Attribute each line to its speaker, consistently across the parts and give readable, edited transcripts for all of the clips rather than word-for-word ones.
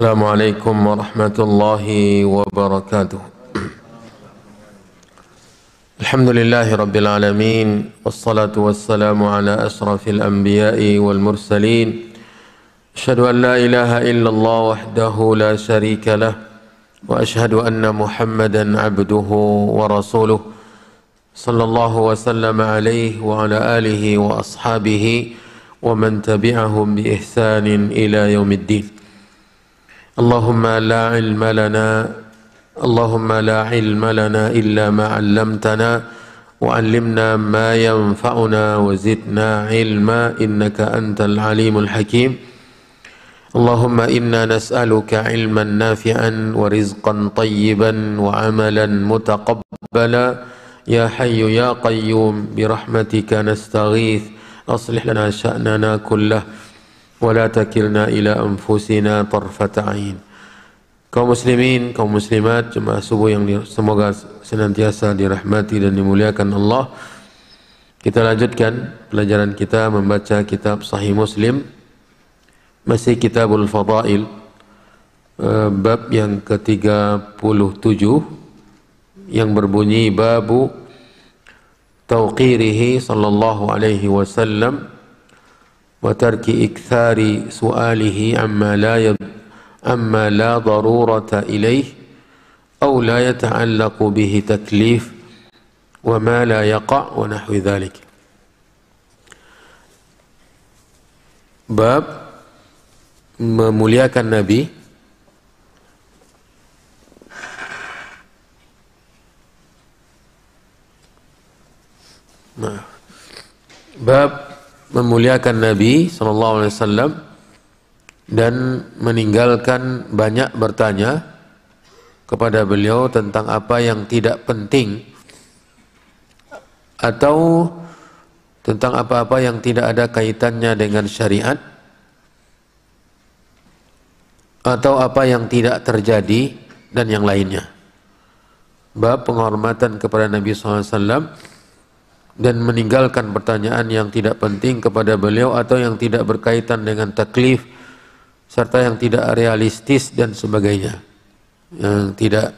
Speaker 1: السلام عليكم ورحمة الله وبركاته. الحمد لله رب العالمين، والصلاة والسلام على أشرف الأنبياء والمرسلين. أشهد أن لا إله إلا الله وحده لا شريك له، وأشهد أن محمدا عبده ورسوله، صلى الله وسلم عليه وعلى آله وأصحابه ومن تبعهم بإحسان إلى يوم الدين. اللهم لا علم لنا إلا ما علمتنا، وعلمنا ما ينفعنا وزدنا علما، إنك أنت العليم الحكيم. اللهم إنا نسألك علما نافعا ورزقا طيبا وعملا متقبلا، يا حي يا قيوم برحمتك نستغيث، أصلح لنا شأننا كله ولا takilna ila anfusina tarfata ain. Kaum muslimin, kaum muslimat, jemaah subuh yang semoga senantiasa dirahmati dan dimuliakan Allah. Kita lanjutkan pelajaran kita membaca kitab Sahih Muslim, masih Kitabul Fadail, bab yang ke-37 yang berbunyi babu tauqirihi sallallahu alaihi wasallam wa tarki ikthari su'alihi amma la darurata ilaih aw la yata'allaqu bihi taklif wa ma la yaqa' wa nahwi dhalik. Bab memuliakan Nabi bab memuliakan Nabi SAW dan meninggalkan banyak bertanya kepada beliau tentang apa yang tidak penting atau tentang apa-apa yang tidak ada kaitannya dengan syariat atau apa yang tidak terjadi dan yang lainnya. Bab penghormatan kepada Nabi SAW dan meninggalkan pertanyaan yang tidak penting kepada beliau atau yang tidak berkaitan dengan taklif serta yang tidak realistis dan sebagainya. Yang tidak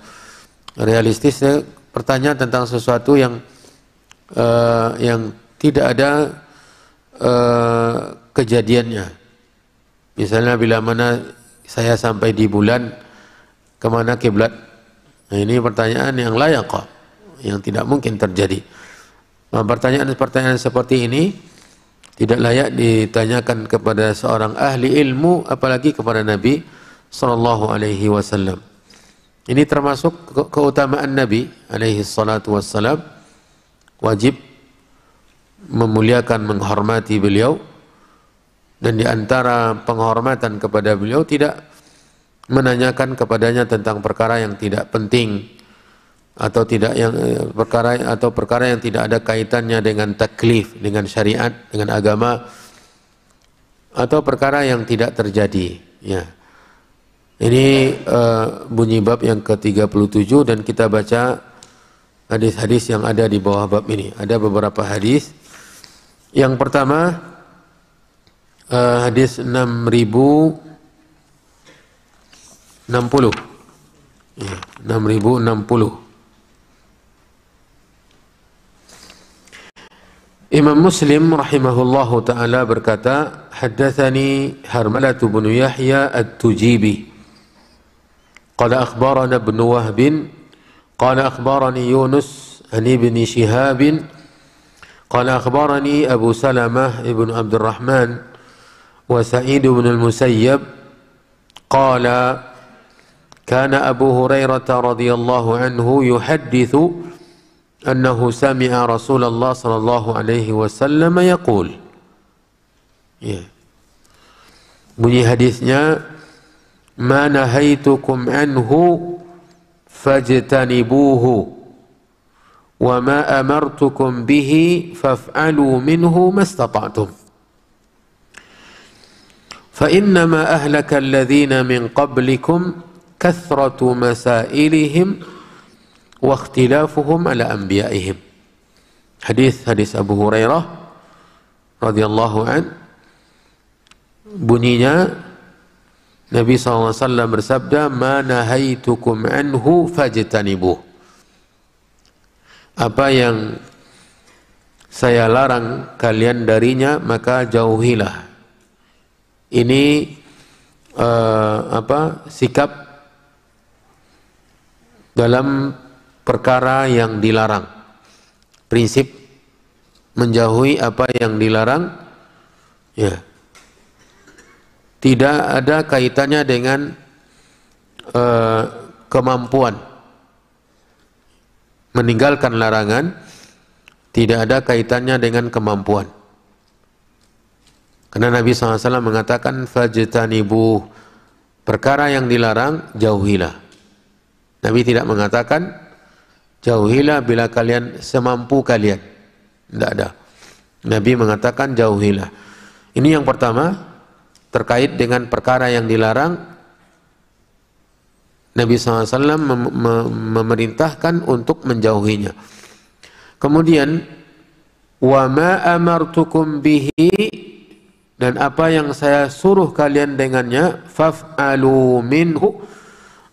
Speaker 1: realistis, pertanyaan tentang sesuatu yang tidak ada kejadiannya. Misalnya bila mana saya sampai di bulan, kemana kiblat? Nah, ini pertanyaan yang layak, yang tidak mungkin terjadi. Pertanyaan-pertanyaan seperti ini tidak layak ditanyakan kepada seorang ahli ilmu, apalagi kepada Nabi sallallahu alaihi wasallam. Ini termasuk keutamaan Nabi alaihi salatu wassalam. Wajib memuliakan, menghormati beliau, dan di antara penghormatan kepada beliau tidak menanyakan kepadanya tentang perkara yang tidak penting atau perkara yang tidak ada kaitannya dengan taklif, dengan syariat, dengan agama, atau perkara yang tidak terjadi. Ya. Ini bunyi bab yang ke-37 dan kita baca hadis-hadis yang ada di bawah bab ini. Ada beberapa hadis. Yang pertama hadis 6060. Ya, 6060. Imam Muslim rahimahullahu ta'ala berkata, haddathani Harmalah bin Yahya at-Tujibi qala akhbarana ibn Wahb qala akhbarani Yunus an ibn Shihab qala akhbarani Abu Salamah ibn Abdurrahman wa Sa'id ibn al-Musayyab qala kana Abu Hurairah radhiyallahu anhu yuhaddithu أنه سمع رسول الله صلى الله عليه وسلم يقول. Ya. Bunyi hadisnya, ma nahaitukum anhu fajtanibuhu wa ma amartukum bihi faf'alu minhu mastata'tum. Fa innama ahlaka alladhina min qablikum kathratu masailihim wa ikhtilafuhum ala anbiya'ihim. Hadis Abu Hurairah radhiyallahu an, bunyinya, Nabi SAW bersabda, "Ma nahaitukum anhu fajtanibuh." Apa yang saya larang kalian darinya, maka jauhilah. Ini sikap dalam perkara yang dilarang. Prinsip menjauhi apa yang dilarang, ya, tidak ada kaitannya dengan kemampuan. Meninggalkan larangan tidak ada kaitannya dengan kemampuan. Karena Nabi SAW mengatakan, fajtanibuh, perkara yang dilarang jauhilah. Nabi tidak mengatakan jauhilah bila kalian semampu kalian. Tidak ada. Nabi mengatakan jauhilah. Ini yang pertama, terkait dengan perkara yang dilarang. Nabi SAW memerintahkan untuk menjauhinya. Kemudian, wa ma amartukum bihi, dan apa yang saya suruh kalian dengannya, faf'alu minhu,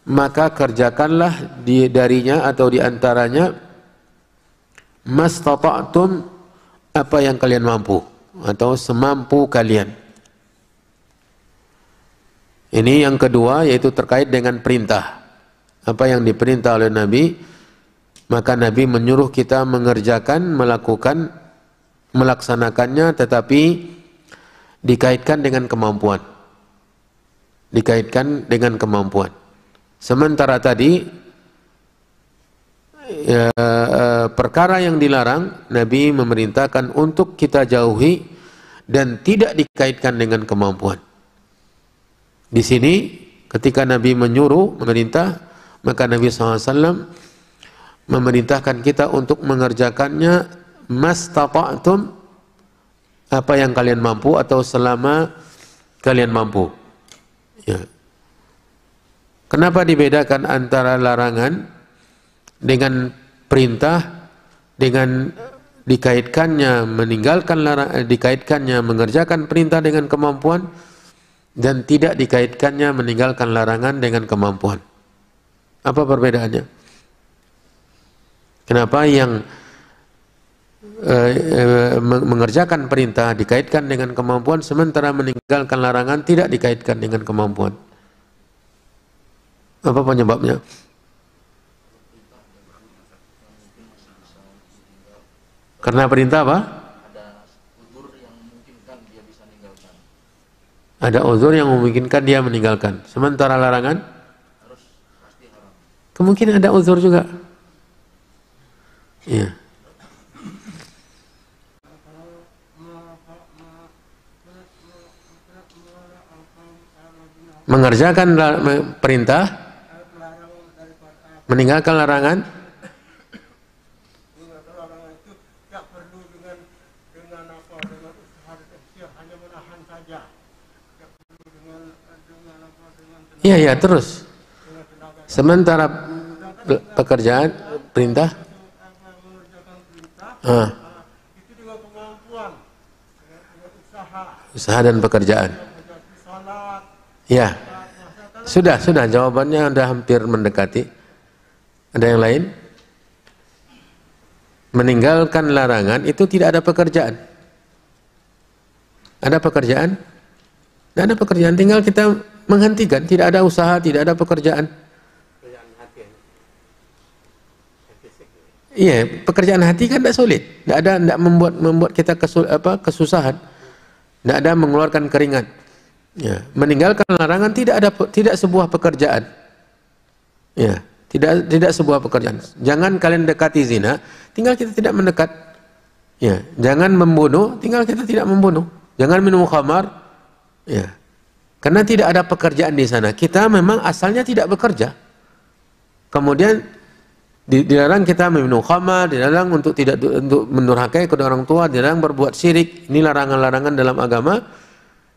Speaker 1: maka kerjakanlah darinya atau diantaranya, mastata'tum, apa yang kalian mampu atau semampu kalian. Ini yang kedua, yaitu terkait dengan perintah. Apa yang diperintah oleh Nabi, maka Nabi menyuruh kita mengerjakan, melaksanakannya, tetapi dikaitkan dengan kemampuan. Dikaitkan dengan kemampuan. Sementara tadi perkara yang dilarang, Nabi memerintahkan untuk kita jauhi dan tidak dikaitkan dengan kemampuan. Di sini ketika Nabi menyuruh, memerintah, maka Nabi SAW memerintahkan kita untuk mengerjakannya mastata'tum, apa yang kalian mampu atau selama kalian mampu. Ya. Kenapa dibedakan antara larangan dengan perintah, dengan dikaitkannya meninggalkan larangan, dikaitkannya mengerjakan perintah dengan kemampuan, dan tidak dikaitkannya meninggalkan larangan dengan kemampuan? Apa perbedaannya? Kenapa yang mengerjakan perintah dikaitkan dengan kemampuan, sementara meninggalkan larangan tidak dikaitkan dengan kemampuan? Apa penyebabnya? Karena perintah apa? Ada uzur yang memungkinkan dia meninggalkan. Sementara larangan kemungkinan ada uzur juga. Iya. Mengerjakan perintah, meninggalkan larangan. Iya, ya, terus. Sementara pekerjaan, perintah, usaha dan pekerjaan. Ya, sudah jawabannya Anda hampir mendekati. Ada yang lain? Meninggalkan larangan itu tidak ada pekerjaan. Ada pekerjaan? Tidak ada pekerjaan, tinggal kita menghentikan. Tidak ada usaha, tidak ada pekerjaan. Iya, pekerjaan hati kan tidak sulit. Tidak membuat kita kesusahan. Tidak ada mengeluarkan keringat. Ya, meninggalkan larangan tidak sebuah pekerjaan. Ya, tidak sebuah pekerjaan. Jangan kalian dekati zina, tinggal kita tidak mendekat. Ya, jangan membunuh, tinggal kita tidak membunuh. Jangan minum khamar. Ya. Karena tidak ada pekerjaan di sana. Kita memang asalnya tidak bekerja. Kemudian dilarang kita minum khamar, dilarang untuk mendurhakai kedua orang tua, dilarang berbuat syirik. Ini larangan-larangan dalam agama.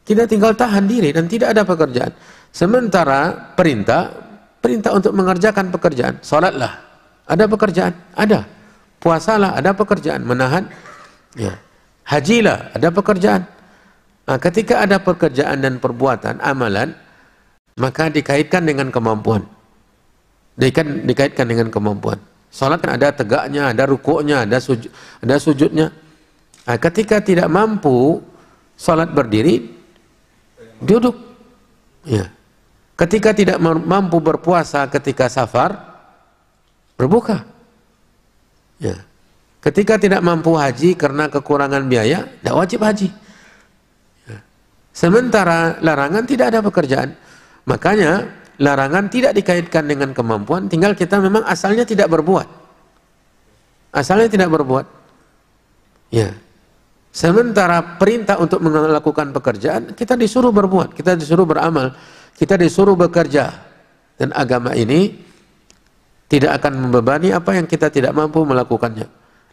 Speaker 1: Kita tinggal tahan diri dan tidak ada pekerjaan. Sementara perintah untuk mengerjakan pekerjaan. Salatlah, ada pekerjaan, ada. Puasalah, ada pekerjaan, menahan. Ya. Hajilah, ada pekerjaan. Nah, ketika ada pekerjaan dan perbuatan, amalan, maka dikaitkan dengan kemampuan. Dikaitkan dengan kemampuan. Salat kan ada tegaknya, ada rukuknya, ada sujudnya. Nah, ketika tidak mampu salat berdiri, duduk. Ya. Ketika tidak mampu berpuasa ketika safar, berbuka. Ya. Ketika tidak mampu haji karena kekurangan biaya, tidak wajib haji. Ya. Sementara larangan tidak ada pekerjaan. Makanya larangan tidak dikaitkan dengan kemampuan, tinggal kita memang asalnya tidak berbuat. Asalnya tidak berbuat. Ya. Sementara perintah untuk melakukan pekerjaan, kita disuruh berbuat, kita disuruh beramal, kita disuruh bekerja. Dan agama ini tidak akan membebani apa yang kita tidak mampu melakukannya.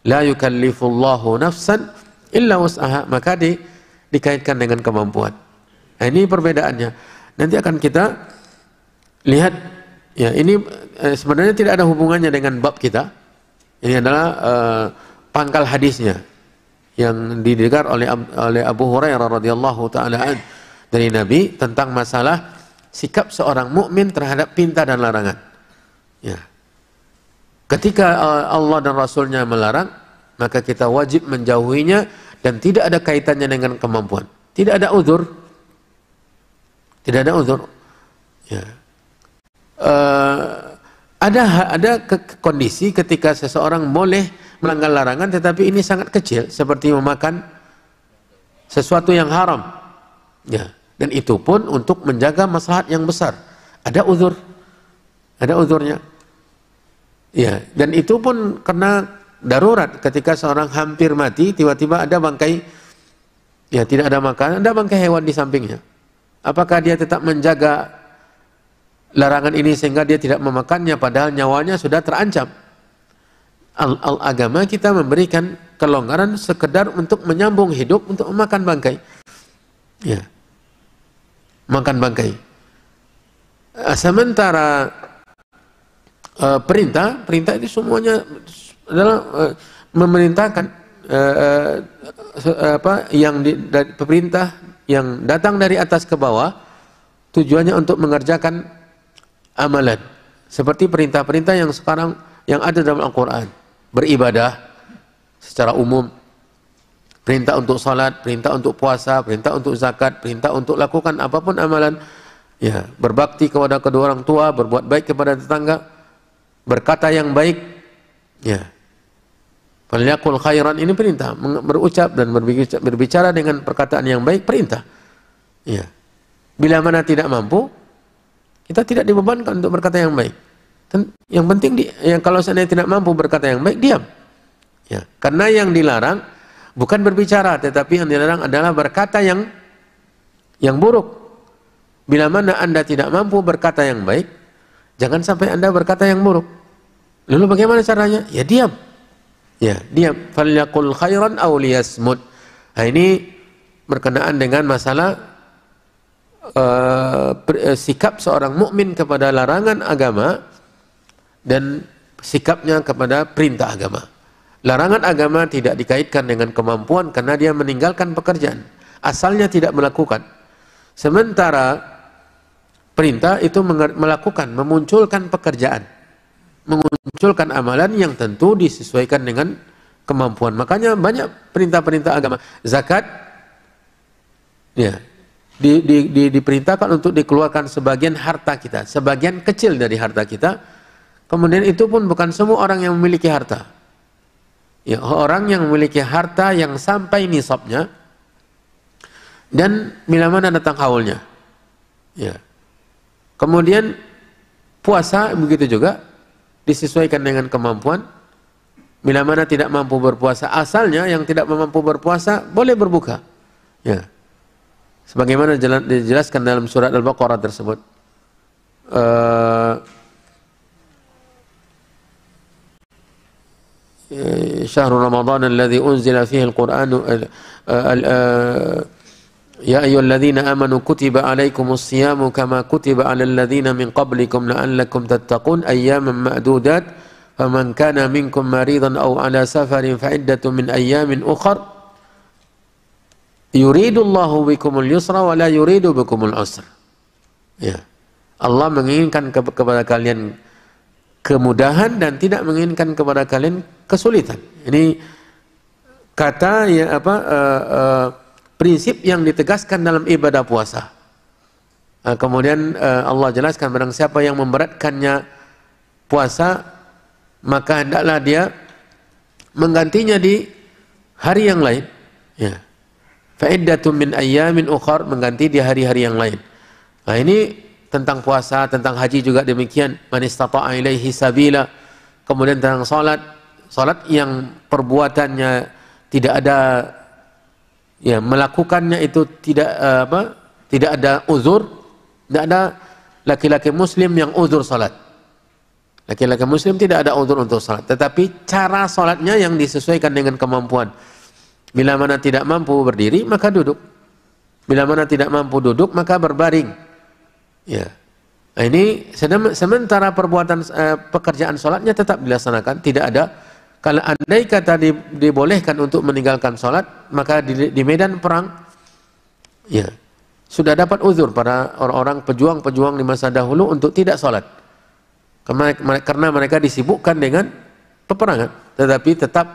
Speaker 1: La yukallifullahu nafsan illa wus'aha, maka dikaitkan dengan kemampuan. Nah, ini perbedaannya. Nanti akan kita lihat, ya ini sebenarnya tidak ada hubungannya dengan bab kita. Ini adalah pangkal hadisnya yang didengar oleh Abu Hurairah radhiyallahu taala dari Nabi tentang masalah sikap seorang mukmin terhadap perintah dan larangan. Ya. Ketika Allah dan Rasulnya melarang, maka kita wajib menjauhinya dan tidak ada kaitannya dengan kemampuan. Tidak ada uzur. Tidak ada uzur. Ya. Ada kondisi ketika seseorang boleh melanggar larangan, tetapi ini sangat kecil, seperti memakan sesuatu yang haram. Ya. Dan itu pun untuk menjaga maslahat yang besar. Ada uzur. Ada uzurnya. Ya. Dan itu pun karena darurat, ketika seorang hampir mati, tiba-tiba ada bangkai, ya tidak ada makanan, ada bangkai hewan di sampingnya. Apakah dia tetap menjaga larangan ini sehingga dia tidak memakannya padahal nyawanya sudah terancam? Agama kita memberikan kelonggaran sekedar untuk menyambung hidup, untuk memakan bangkai. Ya. Makan bangkai. Sementara perintah itu semuanya adalah memerintahkan perintah yang datang dari atas ke bawah, tujuannya untuk mengerjakan amalan. Seperti perintah-perintah yang sekarang yang ada dalam Al-Quran. Beribadah secara umum. Perintah untuk salat, perintah untuk puasa, perintah untuk zakat, perintah untuk lakukan apapun amalan. Ya, berbakti kepada kedua orang tua, berbuat baik kepada tetangga, berkata yang baik. Ya. Falyaqul khairan, ini perintah, berucap dan berbicara dengan perkataan yang baik, perintah. Ya. Bila mana tidak mampu, kita tidak dibebankan untuk berkata yang baik. Yang penting kalau seandainya tidak mampu berkata yang baik, diam. Ya, karena yang dilarang bukan berbicara, tetapi yang dilarang adalah berkata yang buruk. Bila mana Anda tidak mampu berkata yang baik, jangan sampai Anda berkata yang buruk. Lalu bagaimana caranya? Ya diam. Ya, diam. Falyaqul khairan aw liyasmut. Nah, ini berkenaan dengan masalah sikap seorang mukmin kepada larangan agama dan sikapnya kepada perintah agama. Larangan agama tidak dikaitkan dengan kemampuan karena dia meninggalkan pekerjaan. Asalnya tidak melakukan. Sementara perintah itu melakukan, memunculkan pekerjaan. Memunculkan amalan yang tentu disesuaikan dengan kemampuan. Makanya banyak perintah-perintah agama. Zakat, ya, diperintahkan untuk dikeluarkan sebagian harta kita, sebagian kecil dari harta kita. Kemudian itu pun bukan semua orang yang memiliki harta. Ya, orang yang memiliki harta yang sampai nisabnya dan bila mana datang haulnya. Ya. Kemudian puasa begitu juga disesuaikan dengan kemampuan. Bila mana tidak mampu berpuasa, asalnya yang tidak mampu berpuasa boleh berbuka. Ya. Sebagaimana dijelaskan dalam surat Al-Baqarah tersebut. Syahrul Ramadan alladzi unzila fihi al-Qur'an ya ayyuhalladzina amanu kutiba alaikumus siyamu kama kutiba alal ladzina min qablikum la'allakum tattaqun ayyaman ma'dudat faman kana minkum maridan aw ala safarin fa iddatun min ayyamin ukhar yuridullahu bikumul yusra wa la yuridu bikumul usra. Ya. Allah menginginkan kepada kalian kemudahan dan tidak menginginkan kepada kalian kesulitan. Ini kata prinsip yang ditegaskan dalam ibadah puasa. Kemudian Allah jelaskan, barang siapa yang memberatkannya puasa, maka hendaklah dia menggantinya di hari yang lain. Ya. Fa'iddatun min ayyamin ukhar, mengganti di hari-hari yang lain. Nah, ini tentang puasa, tentang haji juga demikian. Man istata'a ilaihi sabila. Kemudian tentang salat yang perbuatannya tidak ada, ya, melakukannya itu tidak tidak ada uzur. Tidak ada laki-laki muslim yang uzur salat. Laki-laki muslim tidak ada uzur untuk salat, tetapi cara salatnya yang disesuaikan dengan kemampuan. Bila mana tidak mampu berdiri, maka duduk. Bila mana tidak mampu duduk, maka berbaring. Ya. Nah, ini sementara perbuatan pekerjaan salatnya tetap dilaksanakan, tidak ada. Kalau andai kata dibolehkan untuk meninggalkan salat, maka di medan perang, ya, sudah dapat uzur para orang-orang pejuang-pejuang di masa dahulu untuk tidak salat. Karena mereka disibukkan dengan peperangan, tetapi tetap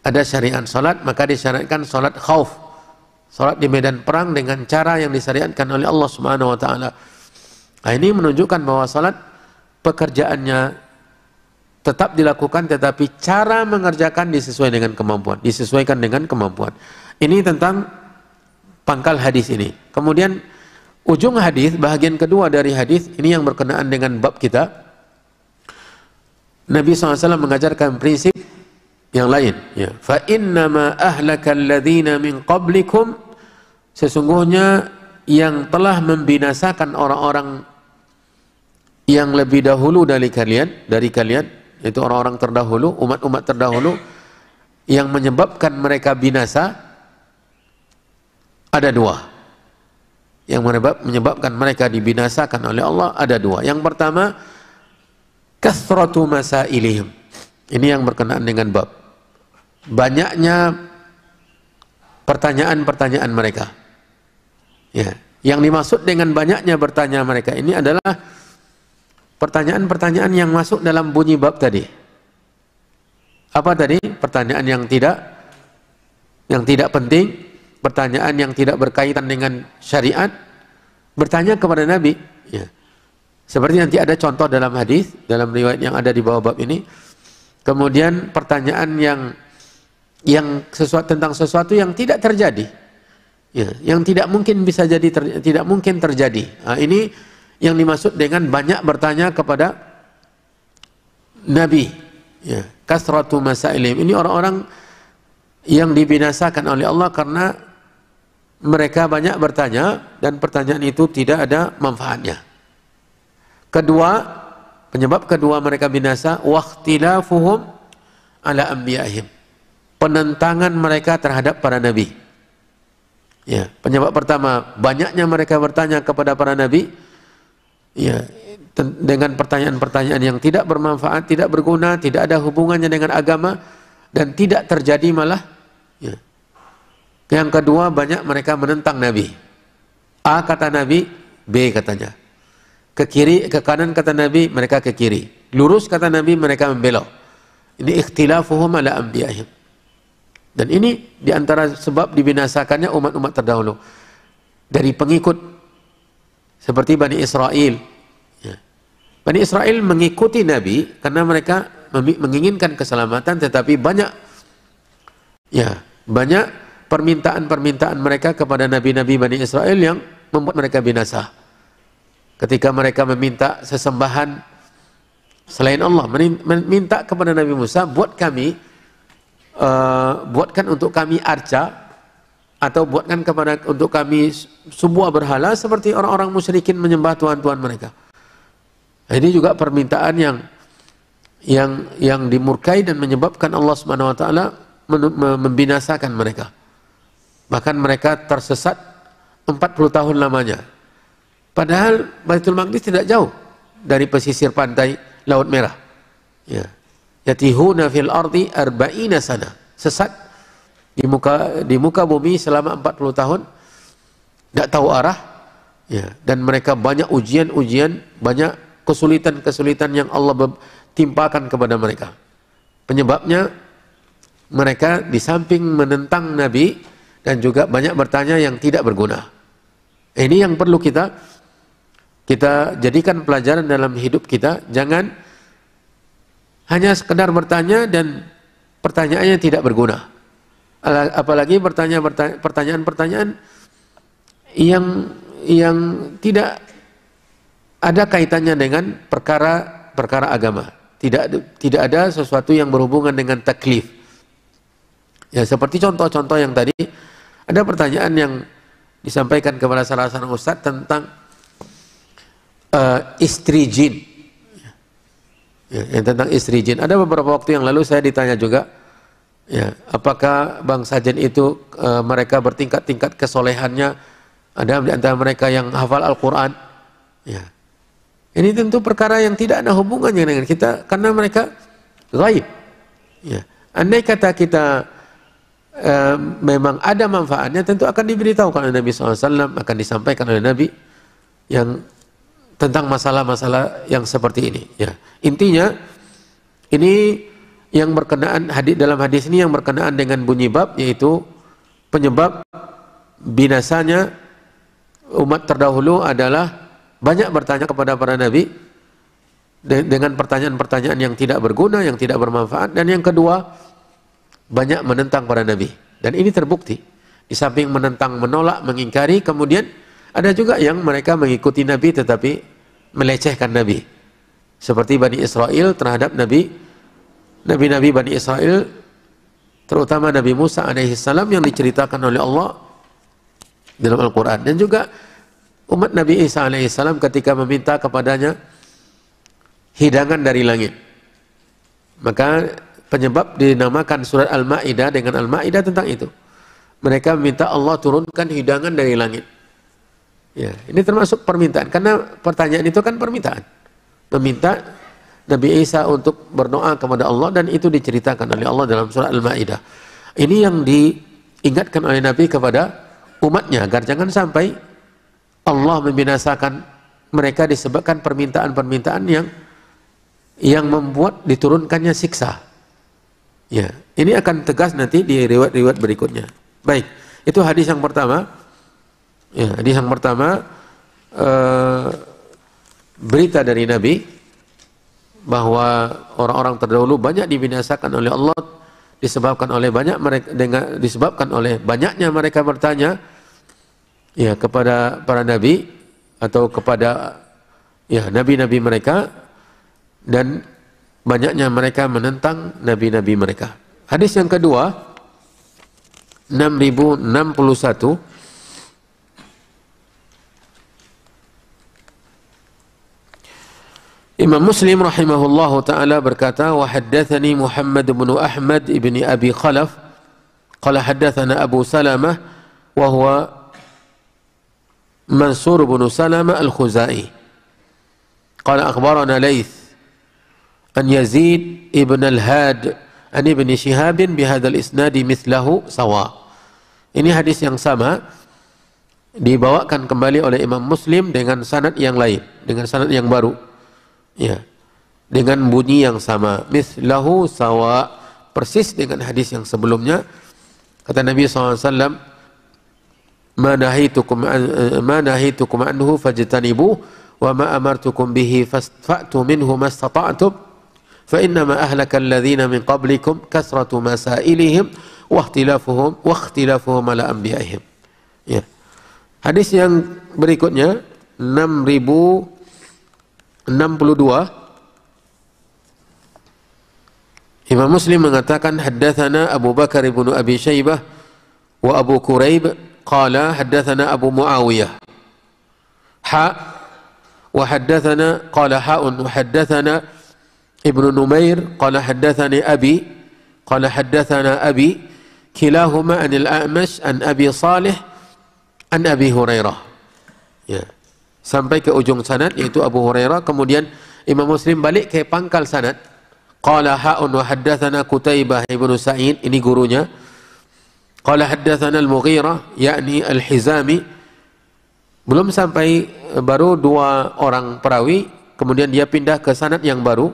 Speaker 1: ada syariat salat, maka disyariatkan salat khauf, salat di medan perang dengan cara yang disyariatkan oleh Allah Subhanahu wa taala. Nah, ini menunjukkan bahwa salat pekerjaannya tetap dilakukan, tetapi cara mengerjakan disesuaikan dengan kemampuan. Ini tentang pangkal hadis ini. Kemudian ujung hadis, bahagian kedua dari hadis ini yang berkenaan dengan bab kita. Nabi SAW mengajarkan prinsip yang lain, ya. Fa innama ahlakal ladzina min qablikum, sesungguhnya yang telah membinasakan orang-orang yang lebih dahulu dari kalian, yaitu orang-orang terdahulu, umat-umat terdahulu, yang menyebabkan mereka binasa ada dua. Yang menyebabkan mereka dibinasakan oleh Allah ada dua. Yang pertama, kathratu masailihim. Ini yang berkenaan dengan bab. Banyaknya pertanyaan-pertanyaan mereka. Ya, yang dimaksud dengan banyaknya bertanya mereka ini adalah pertanyaan-pertanyaan yang masuk dalam bunyi bab tadi. Apa tadi? Pertanyaan yang tidak penting, pertanyaan yang tidak berkaitan dengan syariat, bertanya kepada Nabi. Ya. Seperti nanti ada contoh dalam hadis, dalam riwayat yang ada di bawah bab ini. Kemudian pertanyaan tentang sesuatu yang tidak terjadi, ya, yang tidak mungkin tidak mungkin terjadi. Nah, ini yang dimaksud dengan banyak bertanya kepada Nabi. Ya, kasratu masailim. Ini orang-orang yang dibinasakan oleh Allah karena mereka banyak bertanya dan pertanyaan itu tidak ada manfaatnya. Penyebab kedua mereka binasa, waqtilafuhum ala anbiya'ihim, penentangan mereka terhadap para nabi. Ya, penyebab pertama, banyaknya mereka bertanya kepada para nabi, ya, dengan pertanyaan-pertanyaan yang tidak bermanfaat, tidak berguna, tidak ada hubungannya dengan agama dan tidak terjadi malah. Ya. Yang kedua, banyak mereka menentang Nabi. A kata Nabi, B katanya. Ke kiri, ke kanan kata Nabi, mereka ke kiri. Lurus kata Nabi, mereka membelok. Ini ikhtilafuhum ala anbiya'ihim. Dan ini diantara sebab dibinasakannya umat-umat terdahulu. Dari pengikut seperti Bani Israel. Ya. Bani Israel mengikuti Nabi karena mereka menginginkan keselamatan, tetapi banyak permintaan-permintaan mereka kepada nabi-nabi Bani Israel yang membuat mereka binasa. Ketika mereka meminta sesembahan selain Allah, meminta kepada Nabi Musa, buatkan untuk kami arca, atau buatkan untuk kami sebuah berhala seperti orang-orang musyrikin menyembah tuhan-tuhan mereka. Ini juga permintaan yang dimurkai dan menyebabkan Allah Subhanahu wa taala membinasakan mereka. Bahkan mereka tersesat 40 tahun lamanya. Padahal Baitul Maqdis tidak jauh dari pesisir pantai Laut Merah. Ya. Yatihuna fil ardi arba'ina sana. Sesat di muka bumi selama 40 tahun. Tidak tahu arah. Ya, dan mereka banyak ujian-ujian, banyak kesulitan-kesulitan yang Allah timpakan kepada mereka. Penyebabnya mereka di samping menentang Nabi dan juga banyak bertanya yang tidak berguna. Ini yang perlu kita jadikan pelajaran dalam hidup kita. Jangan hanya sekedar bertanya dan pertanyaannya tidak berguna. Apalagi pertanyaan-pertanyaan yang tidak ada kaitannya dengan perkara agama. Tidak ada sesuatu yang berhubungan dengan taklif. Ya, seperti contoh-contoh yang tadi, ada pertanyaan yang disampaikan kepada salah seorang ustadz tentang istri jin. Ya, yang tentang istri jin. Ada beberapa waktu yang lalu saya ditanya juga, ya, apakah bangsa jin itu mereka bertingkat-tingkat kesolehannya, ada di antara mereka yang hafal Al-Quran. Ya. Ini tentu perkara yang tidak ada hubungannya dengan kita, karena mereka gaib. Ya. Andai kata kita memang ada manfaatnya, tentu akan diberitahukan oleh Nabi SAW, akan disampaikan oleh Nabi yang tentang masalah-masalah yang seperti ini. Ya. Intinya ini yang berkenaan dalam hadis ini yang berkenaan dengan bunyi bab, yaitu penyebab binasanya umat terdahulu adalah banyak bertanya kepada para nabi dengan pertanyaan-pertanyaan yang tidak berguna, yang tidak bermanfaat, dan yang kedua banyak menentang para nabi. Dan ini terbukti. Di samping menentang, menolak, mengingkari, kemudian ada juga yang mereka mengikuti nabi tetapi melecehkan nabi. Seperti Bani Israel terhadap nabi-nabi Bani Israel, terutama Nabi Musa alaihissalam yang diceritakan oleh Allah dalam Al-Quran. Dan juga umat Nabi Isa alaihissalam ketika meminta kepadanya hidangan dari langit. Maka penyebab dinamakan surat Al-Ma'idah dengan Al-Ma'idah tentang itu. Mereka meminta Allah turunkan hidangan dari langit. Ya, ini termasuk permintaan, karena pertanyaan itu kan permintaan. Meminta Nabi Isa untuk berdoa kepada Allah, dan itu diceritakan oleh Allah dalam surat Al-Ma'idah. Ini yang diingatkan oleh Nabi kepada umatnya, agar jangan sampai Allah membinasakan mereka disebabkan permintaan-permintaan yang membuat diturunkannya siksa. Ya, ini akan tegas nanti di riwayat-riwayat berikutnya. Baik, itu hadis yang pertama. Ya, hadis yang pertama, berita dari Nabi bahwa orang-orang terdahulu banyak dibinasakan oleh Allah disebabkan oleh banyaknya mereka bertanya, ya, kepada para nabi atau kepada, ya, nabi-nabi mereka, dan banyaknya mereka menentang nabi-nabi mereka. Hadis yang kedua, 6061. Imam Muslim rahimahullahu taala berkata, wa haddatsani Muhammad bin Ahmad ibni Abi Khalaf qala haddatsana Abu Salamah wa huwa Mansur bin Salamah al-Khuzai qala akhbarana Laits an Yazid ibn al-Had an ibn Shihab bihadzal isnadi mithlahu sawa. Ini hadis yang sama dibawakan kembali oleh Imam Muslim dengan sanad yang lain, dengan sanad yang baru. Ya, dengan bunyi yang sama, mithlahu sawa, persis dengan hadis yang sebelumnya. Kata Nabi SAW, ma nahitukum anhu fajtanibuh wa ma amartukum bihi fa'tu minhu mastata'tum fa innama ahlaka alladhina min qablikum kasratu masailihim wa ikhtilafuhum ala anbiya'ihim. Ya. Hadis yang berikutnya 6062, Imam Muslim mengatakan haddatsana Abu Bakar ibn Abi Syaibah wa Abu Quraib qala haddatsana Abu Muawiyah wa haddatsana qala ha'un wa haddatsana Ibnu Numair qala haddatsani Abi qala haddatsana Abi kilahuma anil A'mash an Abi Salih an Abi Hurairah. Ya. Sampai ke ujung sanad, yaitu Abu Hurairah. Kemudian Imam Muslim balik ke pangkal sanad, qala ha'un wa haddatsana Qutaibah ibnu Sa'id, ini gurunya, qala haddatsana Al-Mughirah yakni Al-Hizami Belum sampai baru 2 orang perawi, kemudian dia pindah ke sanad yang baru.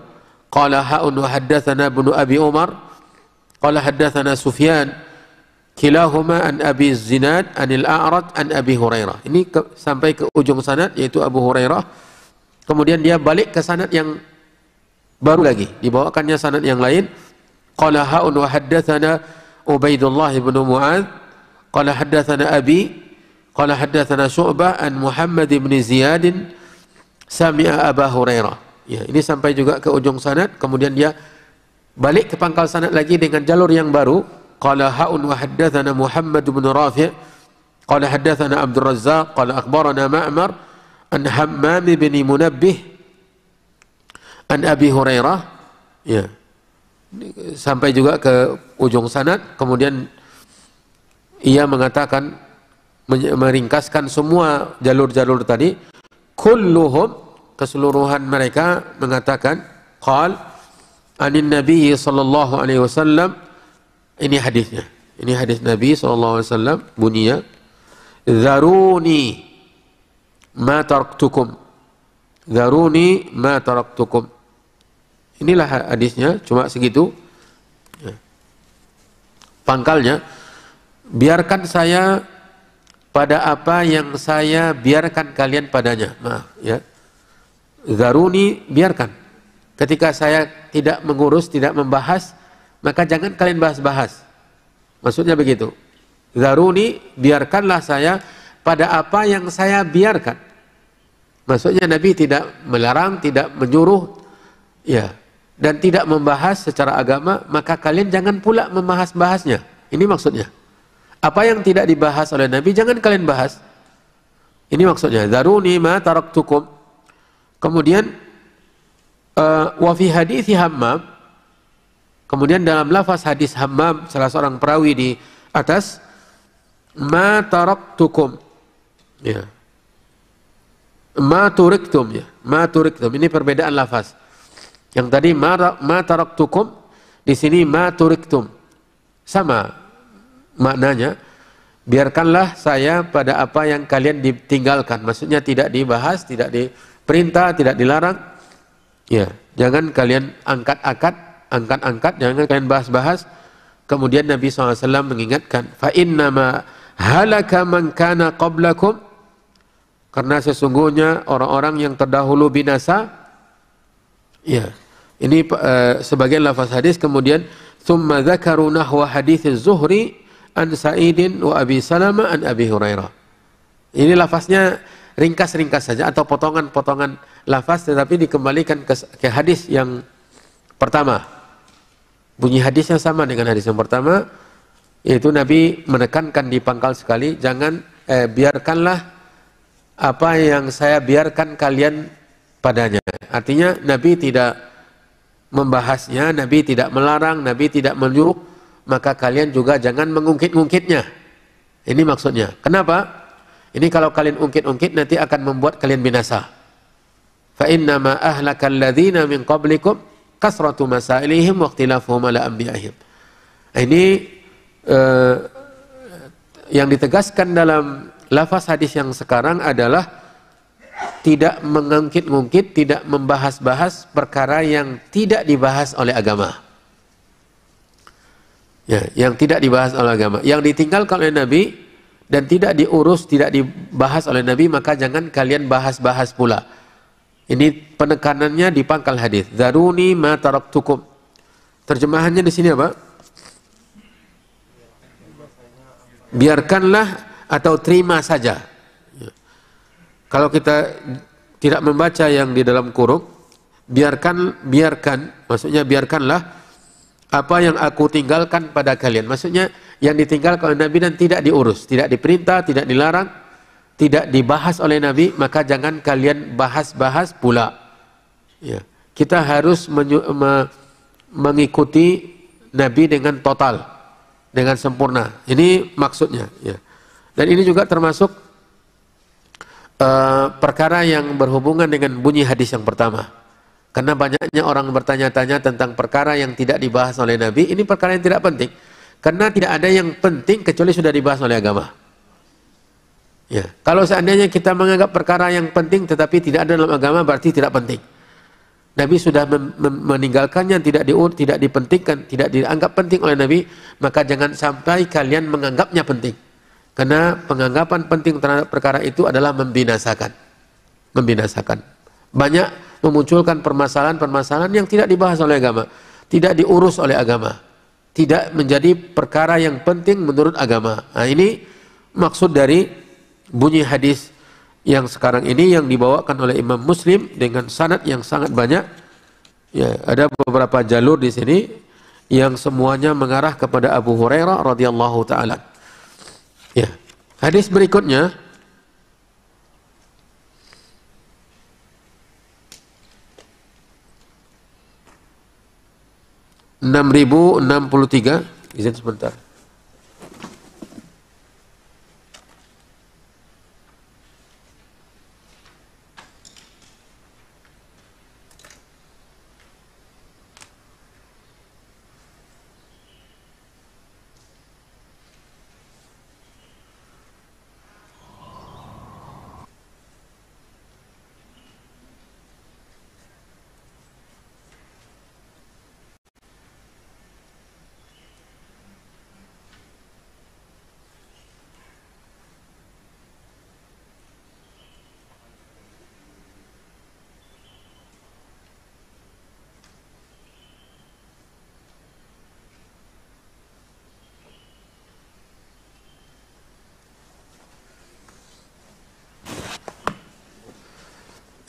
Speaker 1: Qala ha'un wa haddatsana ibnu Abi Umar, qala haddatsana Sufyan, kilahuma an Abi Zinad anil A'rad an Abi Hurairah. Ini sampai ke ujung sanad yaitu Abu Hurairah. Kemudian dia balik ke sanad yang baru lagi, dibawakannya sanad yang lain. Qala ha'un wa haddatsana Ubaidullah bin Mu'adz, qala haddatsana Abi, qala haddatsana Syu'bah an Muhammad bin Ziyad sami'a Abu Hurairah. Ya, ini sampai juga ke ujung sanad, kemudian dia balik ke pangkal sanad lagi dengan jalur yang baru. Qala ha'un wa haddatsana Muhammad bin Rafi', qala haddatsana Abdul Razzaq, qala akhbarana Ma'mar an Hammam bin Munabbih an Abi Hurairah. Ya. Sampai juga ke ujung sanad, kemudian ia mengatakan, meringkaskan semua jalur-jalur tadi. Kulluhum, keseluruhan mereka mengatakan, qal anin Nabi sallallahu alaihi wasallam. Ini hadisnya. Ini hadis Nabi sallallahu alaihi wasallam bunyinya, "Dzaruni ma taraktukum." Dzaruni ma taraktukum. Inilah hadisnya, cuma segitu. Pangkalnya, biarkan saya pada apa yang saya biarkan kalian padanya. Maaf ya. Zaruni, biarkan. Ketika saya tidak mengurus, tidak membahas, maka jangan kalian bahas-bahas. Maksudnya begitu. Zaruni, biarkanlah saya pada apa yang saya biarkan. Maksudnya Nabi tidak melarang, tidak menyuruh, ya, dan tidak membahas secara agama, maka kalian jangan pula membahas-bahasnya. Ini maksudnya. Apa yang tidak dibahas oleh Nabi, jangan kalian bahas. Ini maksudnya. Zaruni ma taraktukum. Kemudian wa fi hadithi Hammam, kemudian dalam lafaz hadis Hammam, salah seorang perawi di atas, ma taraktukum, ya, ma turiktum, ya, ma turiktum. Ini perbedaan lafaz. Yang tadi ma taraktukum, di sini ma turiktum, sama maknanya. Biarkanlah saya pada apa yang kalian ditinggalkan. Maksudnya tidak dibahas, tidak diperintah, tidak dilarang. Ya, jangan kalian angkat-angkat, jangan kalian bahas-bahas. Kemudian Nabi SAW mengingatkan, fa innama halaka man kana qablakum, karena sesungguhnya orang-orang yang terdahulu binasa. Ya, ini sebagian lafaz hadis. Kemudian thumma dzakaru nahwa hadits az-Zuhri an Sa'idin wa Abi Salamah an Abi Hurairah. Ini lafaznya ringkas-ringkas saja atau potongan-potongan lafaz, tetapi dikembalikan ke hadis yang pertama. Bunyi hadisnya sama dengan hadis yang pertama, yaitu Nabi menekankan di pangkal sekali, jangan biarkanlah apa yang saya biarkan kalian padanya. Artinya Nabi tidak membahasnya, Nabi tidak melarang, Nabi tidak menyuruh, maka kalian juga jangan mengungkit-ungkitnya. Ini maksudnya. Kenapa? Ini kalau kalian ungkit-ungkit nanti akan membuat kalian binasa. Fa inna ma ahlakal ladzina min qablikum kasratu masailihim wa ikhtilafuhum ala anbiya'ihim. Ini yang ditegaskan dalam lafaz hadis yang sekarang adalah tidak mengungkit-ungkit, tidak membahas-bahas perkara yang tidak dibahas oleh agama. Ya, yang tidak dibahas oleh agama, yang ditinggalkan oleh Nabi dan tidak diurus, tidak dibahas oleh Nabi, maka jangan kalian bahas-bahas pula. Ini penekanannya di pangkal hadis. Zaruni ma taraktukum. Terjemahannya di sini apa? Biarkanlah atau terima saja. Ya. Kalau kita tidak membaca yang di dalam kurung, biarkan, maksudnya biarkanlah apa yang aku tinggalkan pada kalian. Maksudnya yang ditinggalkan oleh Nabi dan tidak diurus, tidak diperintah, tidak dilarang, tidak dibahas oleh Nabi, maka jangan kalian bahas-bahas pula. Ya. Kita harus mengikuti Nabi dengan total, dengan sempurna. Ini maksudnya. Ya. Dan ini juga termasuk perkara yang berhubungan dengan bunyi hadis yang pertama. Karena banyaknya orang bertanya-tanya tentang perkara yang tidak dibahas oleh Nabi. Ini perkara yang tidak penting. Karena tidak ada yang penting kecuali sudah dibahas oleh agama. Ya, kalau seandainya kita menganggap perkara yang penting tetapi tidak ada dalam agama, berarti tidak penting. Nabi sudah meninggalkannya, tidak dipentingkan, tidak dianggap penting oleh Nabi, maka jangan sampai kalian menganggapnya penting. Karena penganggapan penting terhadap perkara itu adalah membinasakan. Membinasakan. Banyak memunculkan permasalahan-permasalahan yang tidak dibahas oleh agama, tidak diurus oleh agama, tidak menjadi perkara yang penting menurut agama. Nah, ini maksud dari bunyi hadis yang sekarang ini yang dibawakan oleh Imam Muslim dengan sanad yang sangat banyak. Ya, ada beberapa jalur di sini yang semuanya mengarah kepada Abu Hurairah radhiyallahu taala. Ya. Hadis berikutnya 6063, izin sebentar.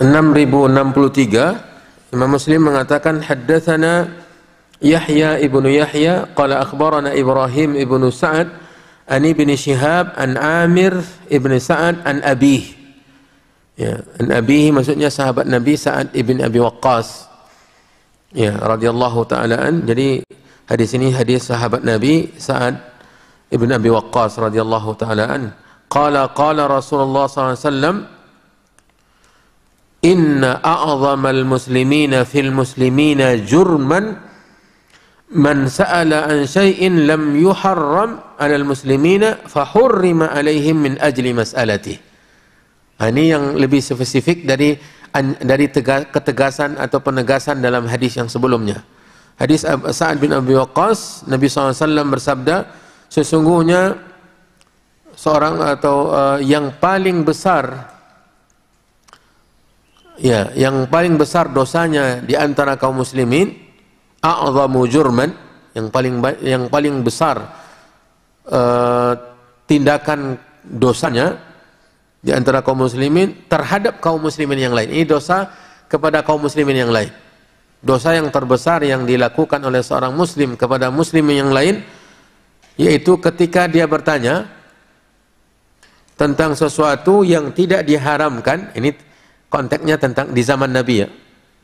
Speaker 1: Enam ribu 6063 Imam Muslim mengatakan haddatsana Yahya ibnu Yahya qala akhbarana Ibrahim ibnu Sa'ad an ibni Shihab an Amir ibni Sa'ad an abih. Ya, an abih maksudnya sahabat Nabi Sa'ad ibn Abi Waqqas. Ya, radhiyallahu taala an. Jadi hadis ini hadis sahabat Nabi Sa'ad ibn Abi Waqqas radhiyallahu taala an. Qala Rasulullah sallallahu alaihi wasallam inna a'zamal muslimina fil muslimina jurman man sa'ala an syai'in lam yuharram 'alal muslimina fa hurrima 'alaihim min ajli mas'alati. Ini yang lebih spesifik dari ketegasan atau penegasan dalam hadis yang sebelumnya. Hadis Sa'ad bin Abi Waqqas, Nabi SAW bersabda, sesungguhnya seorang atau yang paling besar yang paling besar dosanya di antara kaum muslimin, a'zamu jurman, yang paling besar tindakan dosanya di antara kaum muslimin terhadap kaum muslimin yang lain. Ini dosa kepada kaum muslimin yang lain. Dosa yang terbesar yang dilakukan oleh seorang muslim kepada muslimin yang lain, yaitu ketika dia bertanya tentang sesuatu yang tidak diharamkan. Ini konteksnya tentang di zaman Nabi,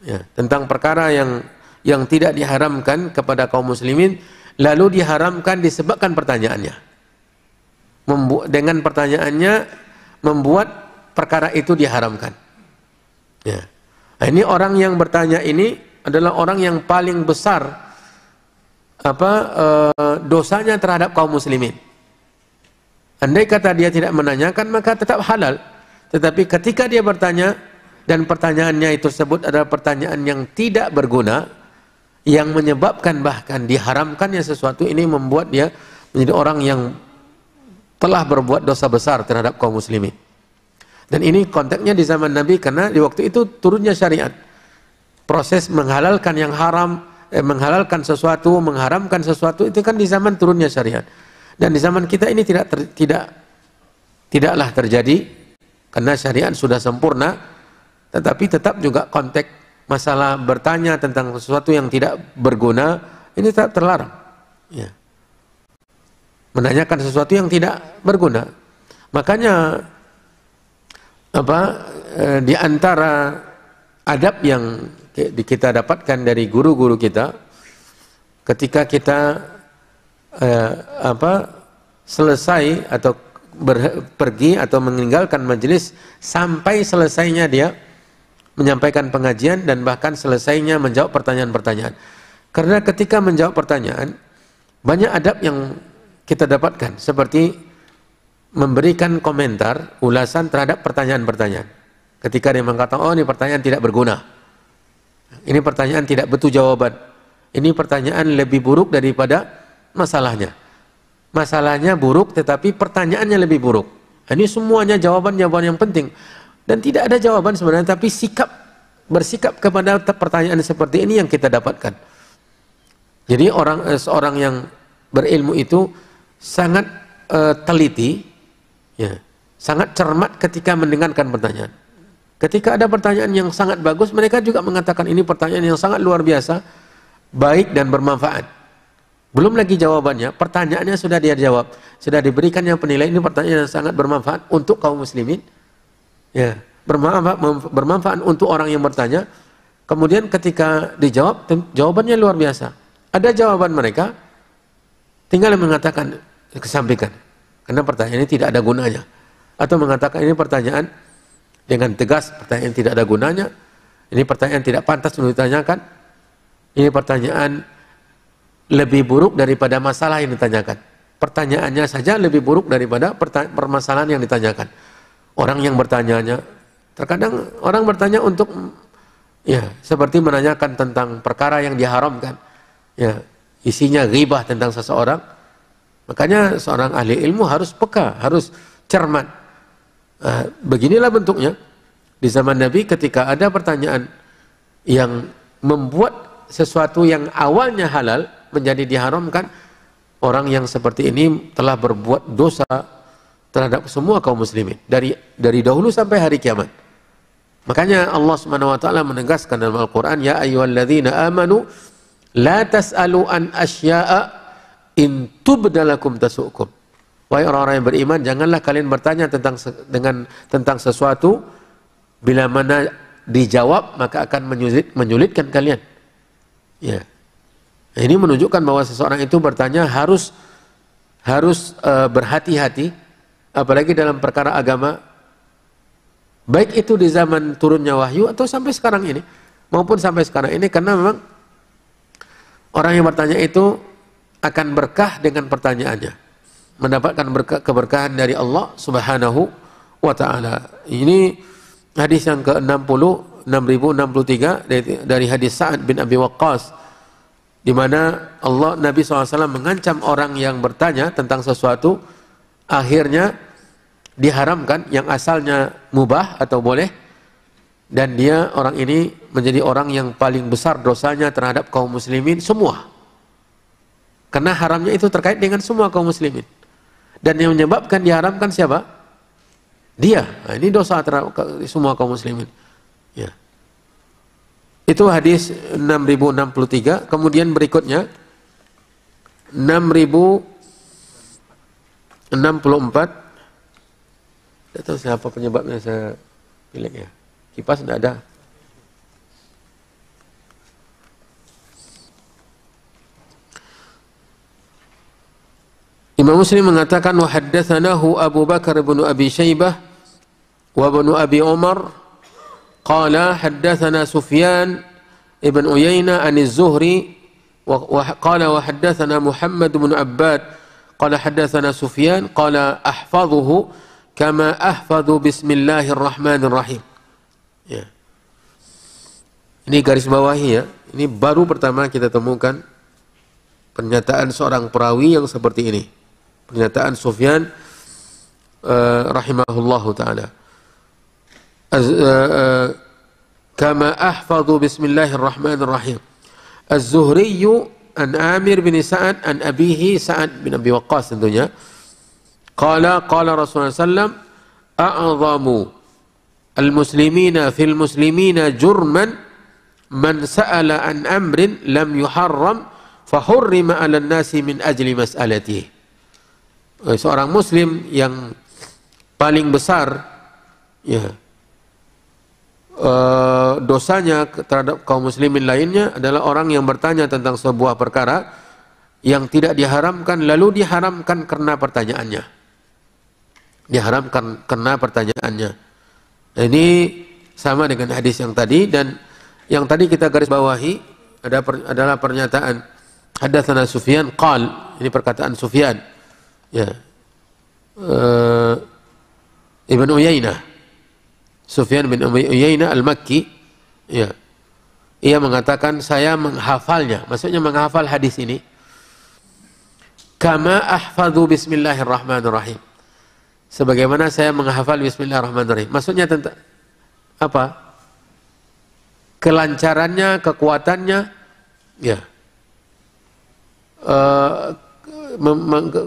Speaker 1: ya, tentang perkara yang tidak diharamkan kepada kaum muslimin, lalu diharamkan disebabkan pertanyaannya. Dengan pertanyaannya membuat perkara itu diharamkan. Ya. Nah, ini orang yang bertanya ini adalah orang yang paling besar dosanya terhadap kaum muslimin. Andai kata dia tidak menanyakan maka tetap halal. Tetapi ketika dia bertanya dan pertanyaannya itu tersebut adalah pertanyaan yang tidak berguna, yang menyebabkan bahkan diharamkannya sesuatu, ini membuat dia menjadi orang yang telah berbuat dosa besar terhadap kaum muslimin. Dan ini konteksnya di zaman Nabi karena di waktu itu turunnya syariat. Proses menghalalkan yang haram, menghalalkan sesuatu, mengharamkan sesuatu itu kan di zaman turunnya syariat. Dan di zaman kita ini tidaklah terjadi karena syariat sudah sempurna. Tetapi tetap juga konteks masalah bertanya tentang sesuatu yang tidak berguna ini tetap terlarang. Ya. Menanyakan sesuatu yang tidak berguna. Makanya di antara adab yang kita dapatkan dari guru-guru kita, ketika kita selesai atau pergi atau meninggalkan majelis sampai selesainya dia menyampaikan pengajian dan bahkan selesainya menjawab pertanyaan-pertanyaan. Karena ketika menjawab pertanyaan, banyak adab yang kita dapatkan. Seperti memberikan komentar, ulasan terhadap pertanyaan-pertanyaan. Ketika dia mengatakan, oh ini pertanyaan tidak berguna, ini pertanyaan tidak betul jawaban, ini pertanyaan lebih buruk daripada masalahnya. Masalahnya buruk tetapi pertanyaannya lebih buruk. Ini semuanya jawaban-jawaban yang penting. Dan tidak ada jawaban sebenarnya, tapi bersikap kepada pertanyaan seperti ini yang kita dapatkan. Jadi seorang yang berilmu itu sangat teliti, ya, sangat cermat ketika mendengarkan pertanyaan. Ketika ada pertanyaan yang sangat bagus, mereka juga mengatakan ini pertanyaan yang sangat luar biasa, baik dan bermanfaat. Belum lagi jawabannya, pertanyaannya sudah dia jawab, sudah diberikan yang penilaian, ini pertanyaan yang sangat bermanfaat untuk kaum muslimin, ya, bermanfaat untuk orang yang bertanya. Kemudian ketika dijawab, jawabannya luar biasa. Ada jawaban mereka, tinggal mengatakan kesampaikan, karena pertanyaan ini tidak ada gunanya, atau mengatakan ini pertanyaan dengan tegas, pertanyaan tidak ada gunanya, ini pertanyaan tidak pantas untuk ditanyakan, ini pertanyaan lebih buruk daripada masalah yang ditanyakan. Pertanyaannya saja lebih buruk daripada permasalahan yang ditanyakan. Orang yang bertanyanya, terkadang orang bertanya untuk, ya, seperti menanyakan tentang perkara yang diharamkan, ya, isinya ghibah tentang seseorang. Makanya seorang ahli ilmu harus peka, harus cermat. Beginilah bentuknya di zaman Nabi ketika ada pertanyaan yang membuat sesuatu yang awalnya halal menjadi diharamkan, orang yang seperti ini telah berbuat dosa terhadap semua kaum muslimin dari dahulu sampai hari kiamat. Makanya Allah Subhanahu wa taala menegaskan dalam Al-Qur'an, ya ayyuhalladzina amanu la tas'alu an asya'a in tubdalakum tasu'kum. Wahai orang-orang yang beriman, janganlah kalian bertanya tentang sesuatu, bila mana dijawab maka akan menyulitkan kalian. Ya. Ini menunjukkan bahwa seseorang itu bertanya harus berhati-hati, apalagi dalam perkara agama, baik itu di zaman turunnya wahyu atau sampai sekarang ini, maupun sampai sekarang ini, karena memang orang yang bertanya itu akan berkah dengan pertanyaannya, mendapatkan keberkahan dari Allah Subhanahu wa taala. Ini hadis yang ke-60, 6063 dari hadis Sa'ad bin Abi Waqqas, di mana Nabi SAW mengancam orang yang bertanya tentang sesuatu, akhirnya diharamkan yang asalnya mubah atau boleh, dan orang ini menjadi orang yang paling besar dosanya terhadap kaum muslimin semua, karena haramnya itu terkait dengan semua kaum muslimin. Dan yang menyebabkan diharamkan siapa? Dia. Nah, ini dosa terhadap semua kaum muslimin. Ya. Itu hadis 6063. Kemudian berikutnya 6064. Tidak tahu siapa penyebabnya saya pilih ya. Kipas tidak ada. Imam Muslim mengatakan, wa haddatsanahu Abu Bakar bin Abi Syaibah wa bin Abi Umar qala haddatsana Sufyan ibn Uyainah an az-Zuhri wa qala wa haddatsana Muhammad bin Abbad qala haddatsana Sufyan qala ahfazuhu kama ahfadhu bismillahirrahmanirrahim. Ya. Ini garis bawahi ya. Ini baru pertama kita temukan pernyataan seorang perawi yang seperti ini. Pernyataan Sufyan rahimahullahu ta'ala. Kama ahfadhu bismillahirrahmanirrahim. Az-Zuhri an Amir bin Sa'ad an abihi Sa'ad bin Abi Waqqas tentunya. Qala Rasulullah sallam a'zamu al-muslimina fil muslimina jurman man sa'ala an amrin lam yuharram fahurrima 'alan nasi min ajli mas'alatihi. Seorang muslim yang paling besar ya dosanya terhadap kaum muslimin lainnya adalah orang yang bertanya tentang sebuah perkara yang tidak diharamkan lalu diharamkan karena pertanyaannya. Diharamkan karena pertanyaannya. Ini sama dengan hadis yang tadi, dan yang tadi kita garis bawahi adalah pernyataan haddatsana Sufyan qal, ini perkataan Sufyan. Ya. Ibn Uyainah, Sufyan bin Uyainah al-Makki, ya, ia mengatakan saya menghafalnya, maksudnya menghafal hadis ini, kama ahfadhu bismillahirrahmanirrahim, sebagaimana saya menghafal bismillahirrahmanirrahim. Maksudnya tentang apa? Kelancarannya, kekuatannya, ya,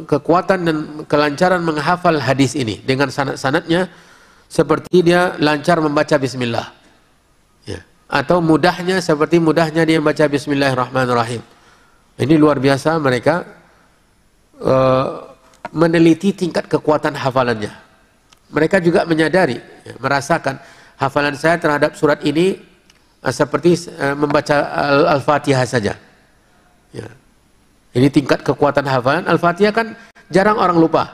Speaker 1: kekuatan dan kelancaran menghafal hadis ini dengan sanad-sanadnya seperti dia lancar membaca bismillah, ya, atau mudahnya seperti mudahnya dia membaca bismillahirrahmanirrahim. Ini luar biasa, mereka meneliti tingkat kekuatan hafalannya. Mereka juga menyadari, ya, merasakan hafalan saya terhadap surat ini seperti membaca Al-Fatihah saja, ya. Ini tingkat kekuatan hafalan. Al-Fatihah kan jarang orang lupa.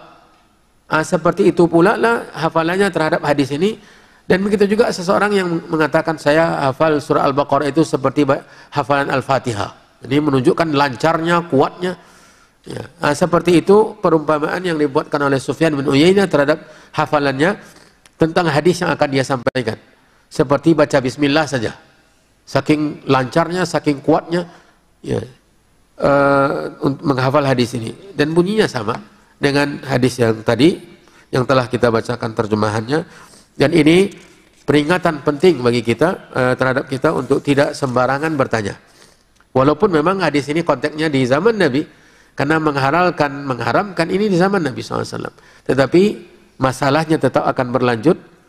Speaker 1: Seperti itu pula lah hafalannya terhadap hadis ini. Dan begitu juga seseorang yang mengatakan saya hafal surah Al-Baqarah itu seperti hafalan Al-Fatihah. Ini menunjukkan lancarnya, kuatnya, ya. Seperti itu perumpamaan yang dibuatkan oleh Sufyan bin Uyainah terhadap hafalannya tentang hadis yang akan dia sampaikan. Seperti baca bismillah saja. Saking lancarnya, saking kuatnya, ya, untuk menghafal hadis ini. Dan bunyinya sama dengan hadis yang tadi yang telah kita bacakan terjemahannya. Dan ini peringatan penting bagi kita, terhadap kita untuk tidak sembarangan bertanya. Walaupun memang hadis ini konteksnya di zaman Nabi, karena mengharamkan ini di zaman Nabi SAW. Tetapi masalahnya tetap akan berlanjut.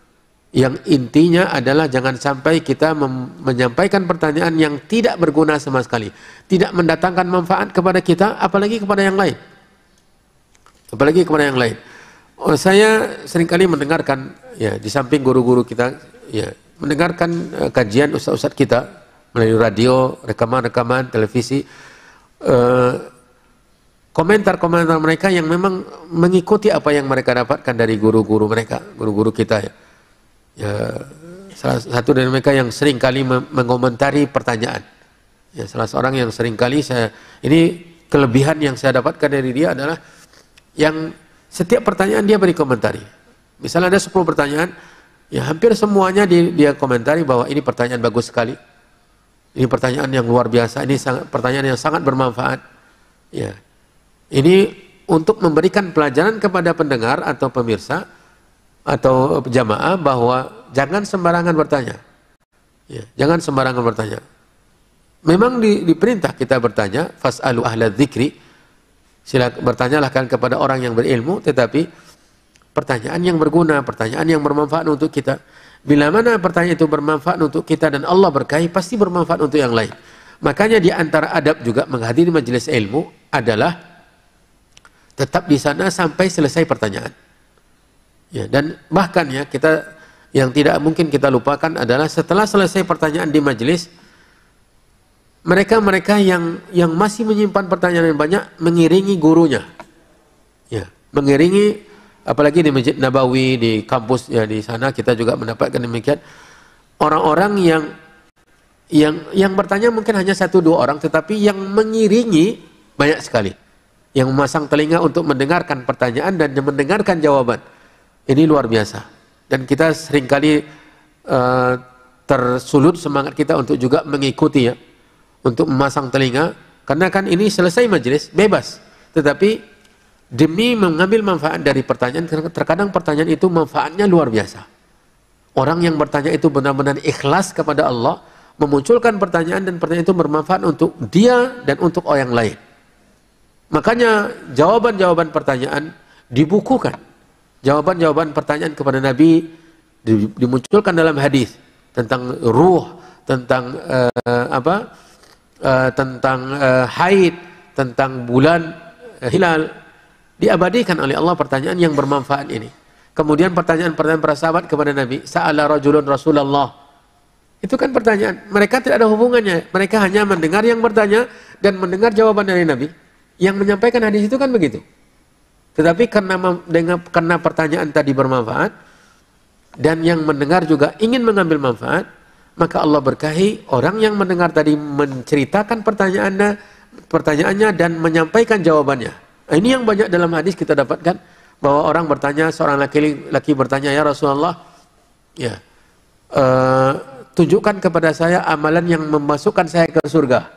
Speaker 1: Yang intinya adalah jangan sampai kita menyampaikan pertanyaan yang tidak berguna sama sekali, tidak mendatangkan manfaat kepada kita, apalagi kepada yang lain. Saya seringkali mendengarkan, ya, di samping guru-guru kita, ya, mendengarkan kajian ustaz-ustaz kita melalui radio, rekaman-rekaman televisi, komentar-komentar mereka yang memang mengikuti apa yang mereka dapatkan dari guru-guru mereka, guru-guru kita, ya. Ya, salah satu dari mereka yang sering kali mengomentari pertanyaan, ya, salah seorang yang sering kali ini kelebihan yang saya dapatkan dari dia adalah yang setiap pertanyaan dia beri komentari. Misalnya ada 10 pertanyaan, ya hampir semuanya dia komentari bahwa ini pertanyaan bagus sekali, ini pertanyaan yang luar biasa, ini pertanyaan yang sangat bermanfaat, ya. Ini untuk memberikan pelajaran kepada pendengar atau pemirsa atau jamaah bahwa jangan sembarangan bertanya, ya, jangan sembarangan bertanya. Memang diperintah kita bertanya, fas'alu ahla dzikri, silakan bertanyalah kalian kepada orang yang berilmu, tetapi pertanyaan yang berguna, pertanyaan yang bermanfaat untuk kita. Bila mana pertanyaan itu bermanfaat untuk kita dan Allah berkahi, pasti bermanfaat untuk yang lain. Makanya di antara adab juga menghadiri majelis ilmu adalah tetap di sana sampai selesai pertanyaan. Ya, dan bahkan, ya, kita yang tidak mungkin kita lupakan adalah setelah selesai pertanyaan di majelis, mereka yang masih menyimpan pertanyaan yang banyak mengiringi gurunya, ya, mengiringi, apalagi di Masjid Nabawi, di kampus, ya, di sana kita juga mendapatkan demikian orang-orang yang bertanya mungkin hanya 1-2 orang, tetapi yang mengiringi banyak sekali, yang memasang telinga untuk mendengarkan pertanyaan dan mendengarkan jawaban. Ini luar biasa. Dan kita seringkali tersulut semangat kita untuk juga mengikuti, ya, untuk memasang telinga, karena kan ini selesai majelis bebas, tetapi demi mengambil manfaat dari pertanyaan, terkadang pertanyaan itu manfaatnya luar biasa. Orang yang bertanya itu benar-benar ikhlas kepada Allah, memunculkan pertanyaan, dan pertanyaan itu bermanfaat untuk dia dan untuk orang lain. Makanya jawaban-jawaban pertanyaan dibukukan. Jawaban-jawaban pertanyaan kepada Nabi dimunculkan dalam hadis tentang ruh, tentang tentang haid, tentang bulan hilal, diabadikan oleh Allah pertanyaan yang bermanfaat ini. Kemudian pertanyaan-pertanyaan para sahabat kepada Nabi, sa'ala rajulun Rasulullah. Itu kan pertanyaan, mereka tidak ada hubungannya, mereka hanya mendengar yang bertanya dan mendengar jawaban dari Nabi. Yang menyampaikan hadis itu kan begitu. Tetapi karena pertanyaan tadi bermanfaat dan yang mendengar juga ingin mengambil manfaat, maka Allah berkahi orang yang mendengar tadi menceritakan pertanyaannya dan menyampaikan jawabannya. Nah, ini yang banyak dalam hadis kita dapatkan, bahwa orang bertanya, seorang laki-laki bertanya, ya Rasulullah, ya, tunjukkan kepada saya amalan yang memasukkan saya ke surga.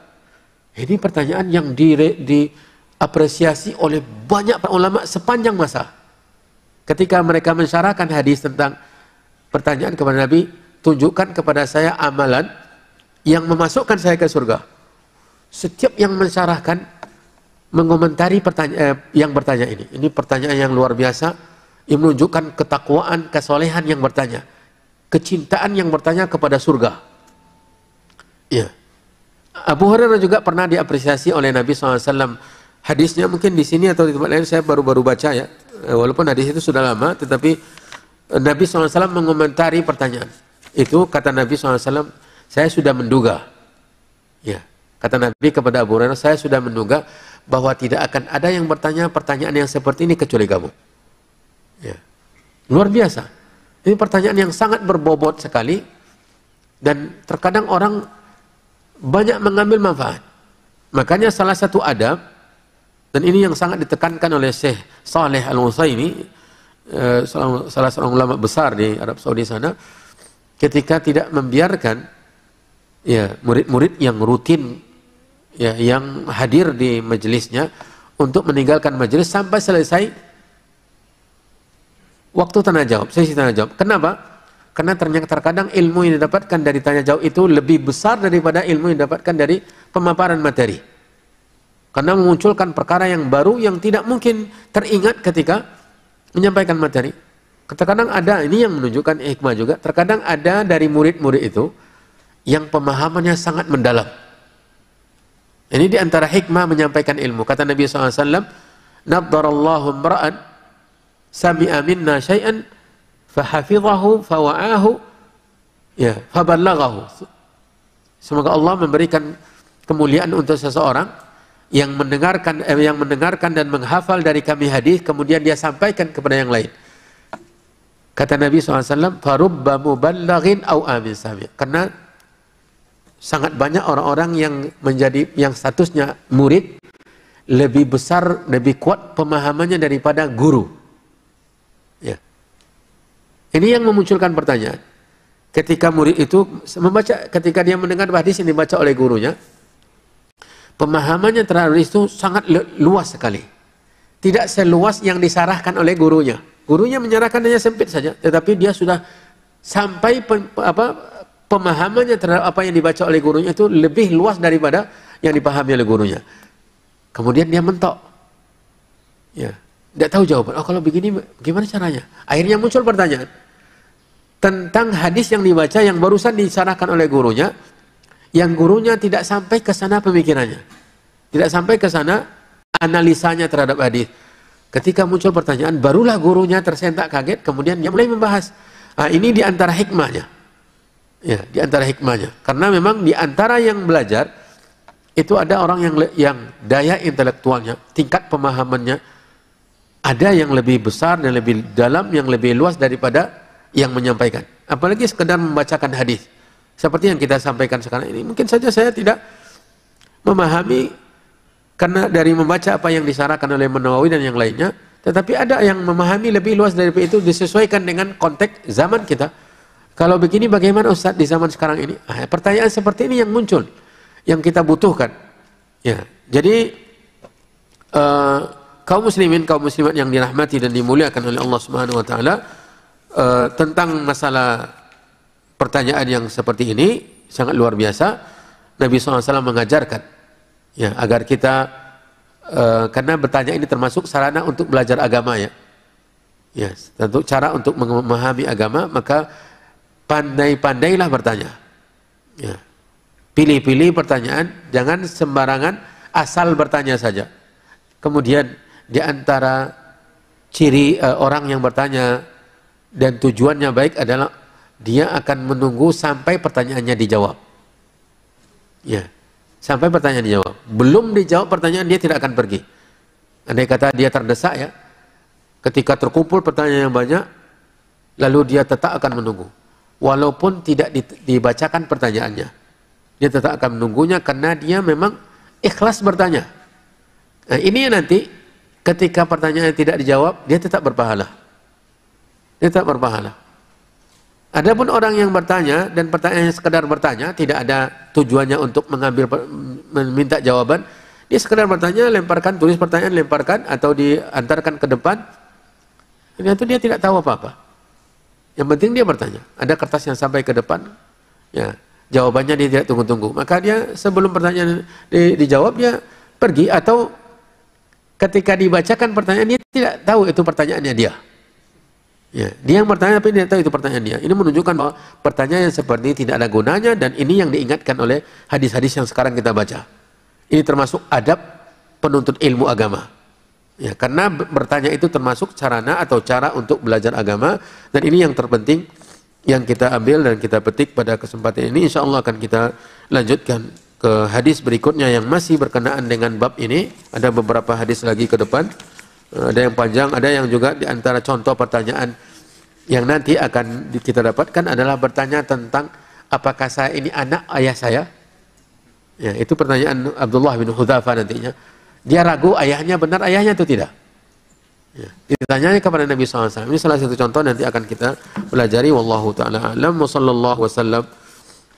Speaker 1: Ini pertanyaan yang diapresiasi oleh banyak ulama sepanjang masa. Ketika mereka mensyarahkan hadis tentang pertanyaan kepada Nabi, tunjukkan kepada saya amalan yang memasukkan saya ke surga. Setiap yang mensyarahkan, mengomentari yang bertanya ini. Ini pertanyaan yang luar biasa, yang menunjukkan ketakwaan, kesolehan yang bertanya, kecintaan yang bertanya kepada surga. Ya. Abu Hurairah juga pernah diapresiasi oleh Nabi SAW. Hadisnya mungkin di sini atau di tempat lain saya baru-baru baca ya. Walaupun hadis itu sudah lama, tetapi Nabi SAW mengomentari pertanyaan. Itu kata Nabi SAW, saya sudah menduga. Ya. Kata Nabi kepada Abu Hurairah, saya sudah menduga bahwa tidak akan ada yang bertanya pertanyaan yang seperti ini kecuali kamu. Ya. Luar biasa. Ini pertanyaan yang sangat berbobot sekali dan terkadang orang banyak mengambil manfaat. Makanya salah satu adab, dan ini yang sangat ditekankan oleh Syekh Saleh Al-Utsaimin, salah seorang ulama besar di Arab Saudi sana, ketika tidak membiarkan ya murid-murid yang rutin ya yang hadir di majelisnya untuk meninggalkan majelis sampai selesai waktu tanya jawab, sesi tanya jawab. Kenapa? Karena ternyata terkadang ilmu yang didapatkan dari tanya jawab itu lebih besar daripada ilmu yang didapatkan dari pemaparan materi. Karena memunculkan perkara yang baru yang tidak mungkin teringat ketika menyampaikan materi. Terkadang ada, ini yang menunjukkan hikmah juga, terkadang ada dari murid-murid itu yang pemahamannya sangat mendalam. Ini diantara hikmah menyampaikan ilmu. Kata Nabi SAW, "Naddarallahu imra'an sami'a minna syai'an fahafidhahu fawa'ahu ya faballaghahu." Semoga Allah memberikan kemuliaan untuk seseorang yang mendengarkan dan menghafal dari kami hadis, kemudian dia sampaikan kepada yang lain. Kata Nabi SAW, "Farubba muballaghin au amin sami." Karena sangat banyak orang-orang yang statusnya murid lebih besar, lebih kuat pemahamannya daripada guru. Ya. Ini yang memunculkan pertanyaan. Ketika murid itu ketika dia mendengar hadis yang dibaca oleh gurunya, pemahamannya terhadap itu sangat luas sekali. Tidak seluas yang disarahkan oleh gurunya. Gurunya menyarahkan hanya sempit saja, tetapi dia sudah sampai pemahamannya terhadap apa yang dibaca oleh gurunya itu lebih luas daripada yang dipahami oleh gurunya. Kemudian dia mentok. Ya, tidak tahu jawaban. Oh, kalau begini gimana caranya? Akhirnya muncul pertanyaan tentang hadis yang dibaca yang barusan disarahkan oleh gurunya, yang gurunya tidak sampai ke sana pemikirannya, tidak sampai ke sana analisanya terhadap hadis. Ketika muncul pertanyaan, barulah gurunya tersentak kaget, kemudian dia mulai membahas. Nah, ini diantara hikmahnya. Ya, diantara hikmahnya. Karena memang diantara yang belajar itu ada orang yang daya intelektualnya, tingkat pemahamannya ada yang lebih besar dan lebih dalam, yang lebih luas daripada yang menyampaikan. Apalagi sekedar membacakan hadis. Seperti yang kita sampaikan sekarang ini. Mungkin saja saya tidak memahami karena dari membaca apa yang disarahkan oleh Nawawi dan yang lainnya. Tetapi ada yang memahami lebih luas daripada itu, disesuaikan dengan konteks zaman kita. Kalau begini bagaimana Ustaz di zaman sekarang ini? Pertanyaan seperti ini yang muncul, yang kita butuhkan. Ya, jadi kaum muslimin, kaum muslimat yang dirahmati dan dimuliakan oleh Allah Subhanahu wa taala, tentang masalah pertanyaan yang seperti ini sangat luar biasa. Nabi SAW mengajarkan ya agar kita karena bertanya ini termasuk sarana untuk belajar agama ya. Ya, tentu cara untuk memahami agama, maka pandai-pandailah bertanya. Ya. Pilih-pilih pertanyaan, jangan sembarangan asal bertanya saja. Kemudian di antara ciri orang yang bertanya dan tujuannya baik adalah dia akan menunggu sampai pertanyaannya dijawab. Ya, sampai pertanyaan dijawab. Belum dijawab pertanyaan dia tidak akan pergi. Andai kata dia terdesak ya, ketika terkumpul pertanyaan yang banyak, lalu dia tetap akan menunggu. Walaupun tidak dibacakan pertanyaannya, dia tetap akan menunggunya karena dia memang ikhlas bertanya. Nah, ini nanti ketika pertanyaannya tidak dijawab, dia tetap berpahala. Dia tetap berpahala. Adapun orang yang bertanya dan pertanyaannya sekedar bertanya, tidak ada tujuannya untuk meminta jawaban, dia sekedar bertanya, lemparkan, tulis pertanyaan, lemparkan atau diantarkan ke depan, itu dia tidak tahu apa-apa. Yang penting dia bertanya. Ada kertas yang sampai ke depan, ya jawabannya dia tidak tunggu-tunggu. Maka dia sebelum pertanyaan dijawab, dia pergi, atau ketika dibacakan pertanyaan, dia tidak tahu itu pertanyaannya dia. Ya, dia yang bertanya tapi tidak tahu itu pertanyaan dia. Ini menunjukkan bahwa pertanyaan yang seperti ini tidak ada gunanya, dan ini yang diingatkan oleh hadis-hadis yang sekarang kita baca. Ini termasuk adab penuntut ilmu agama. Ya, karena bertanya itu termasuk sarana atau cara untuk belajar agama, dan ini yang terpenting yang kita ambil dan kita petik pada kesempatan ini. Insya Allah akan kita lanjutkan ke hadis berikutnya yang masih berkenaan dengan bab ini. Ada beberapa hadis lagi ke depan. Ada yang panjang, ada yang juga di antara contoh pertanyaan yang nanti akan kita dapatkan adalah bertanya tentang apakah saya ini anak ayah saya? Ya, itu pertanyaan Abdullah bin Hudzafah nantinya. Dia ragu ayahnya benar ayahnya atau tidak. Ya, ditanyanya kepada Nabi SAW. Ini salah satu contoh, nanti akan kita pelajari. Wallahu ta'ala a'lam wa sallallahu wasallam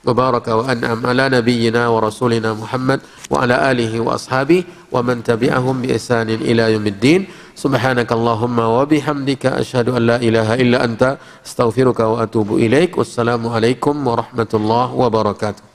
Speaker 1: wa baraka wa an'am ala nabiyyina wa rasulina Muhammad wa ala alihi wa ashabihi wa man tabi'ahum bi ihsanin ila yaumiddin. Subhanakallahumma wa bihamdika asyhadu an la ilaha illa anta astaghfiruka wa atubu ilaik. Wassalamu alaikum warahmatullahi wabarakatuh.